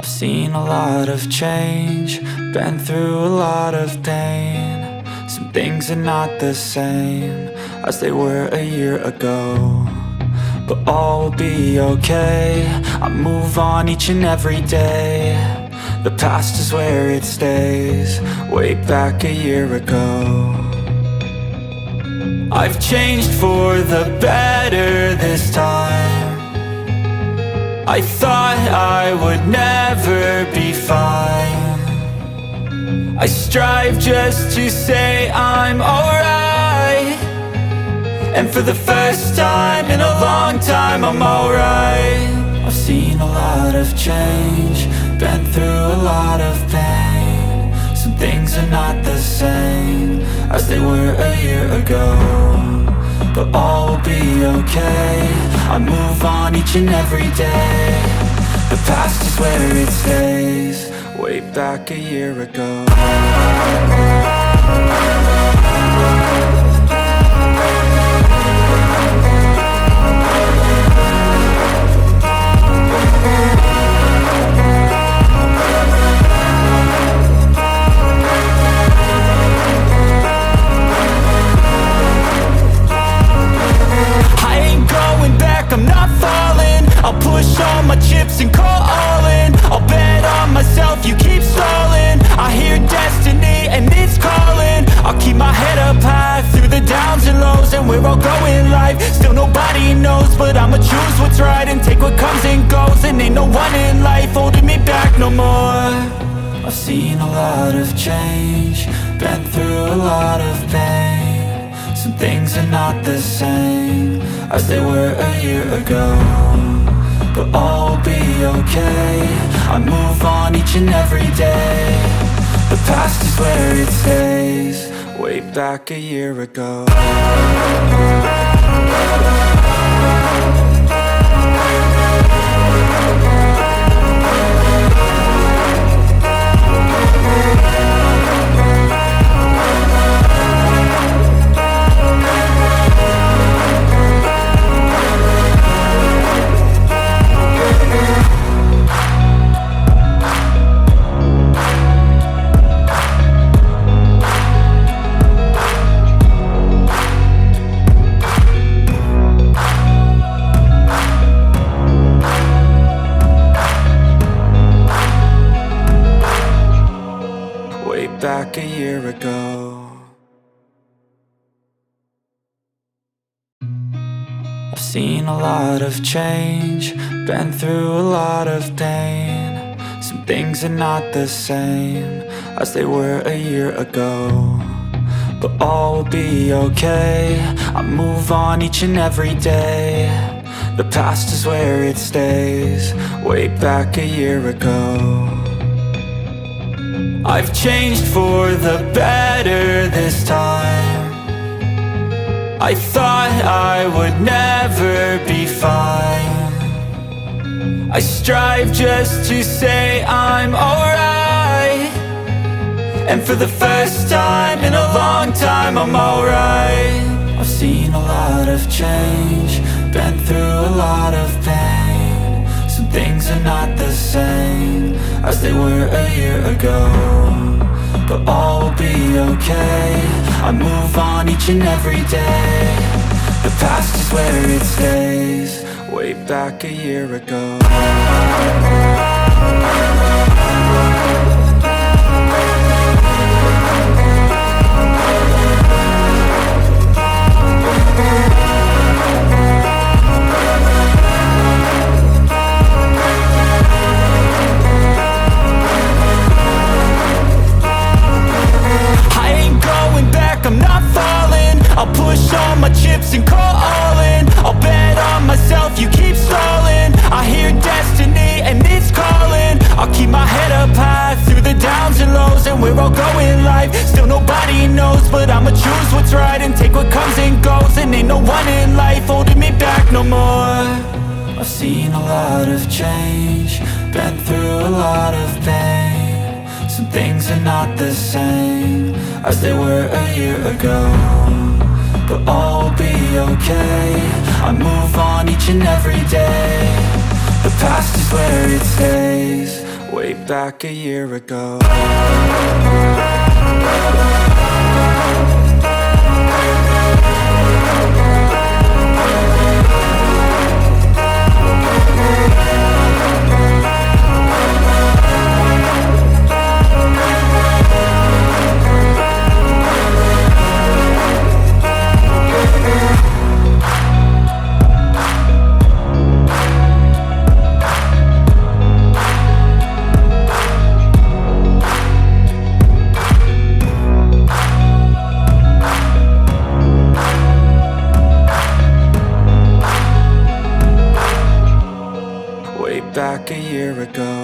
I've seen a lot of change, been through a lot of pain. Some things are not the same as they were a year ago, but all will be okay. I move on each and every day. The past is where it stays, way back a year ago. I've changed for the better this time. I thought I would never be fine. I strive just to say I'm alright, and for the first time in a long time I'm alright. I've seen a lot of change, been through a lot of pain. Some things are not the same as they were a year ago, but all will be okay. I move on each and every day. The past is where it stays, way back a year ago. I'm not falling, I'll push all my chips and call all in. I'll bet on myself, you keep stalling. I hear destiny and it's calling. I'll keep my head up high through the downs and lows, and we're all going live. Still nobody knows, but I'ma choose what's right and take what comes and goes. And ain't no one in life holding me back no more. I've seen a lot of change, been through a lot of pain. Some things are not the same as they were a year ago, but all will be okay. I move on each and every day. The past is where it stays, way back a year ago. Back a year ago. I've seen a lot of change, been through a lot of pain. Some things are not the same as they were a year ago, but all will be okay. I move on each and every day. The past is where it stays, way back a year ago. I've changed for the better this time. I thought I would never be fine. I strive just to say I'm alright, and for the first time in a long time I'm alright. I've seen a lot of change, been through a lot of pain. Some things are not the same as they were a year ago, but all will be okay. I move on each and every day. The past is where it stays, way back a year ago. I'm not falling, I'll push all my chips and call all in. I'll bet on myself, you keep stalling. I hear destiny and it's calling. I'll keep my head up high through the downs and lows, and we're all going live. Still nobody knows, but I'ma choose what's right and take what comes and goes. And ain't no one in life holding me back no more. I've seen a lot of change, been through a lot of pain. Some things are not the same as they were a year ago, but all will be okay. I move on each and every day. The past is where it stays, way back a year ago. Back a year ago.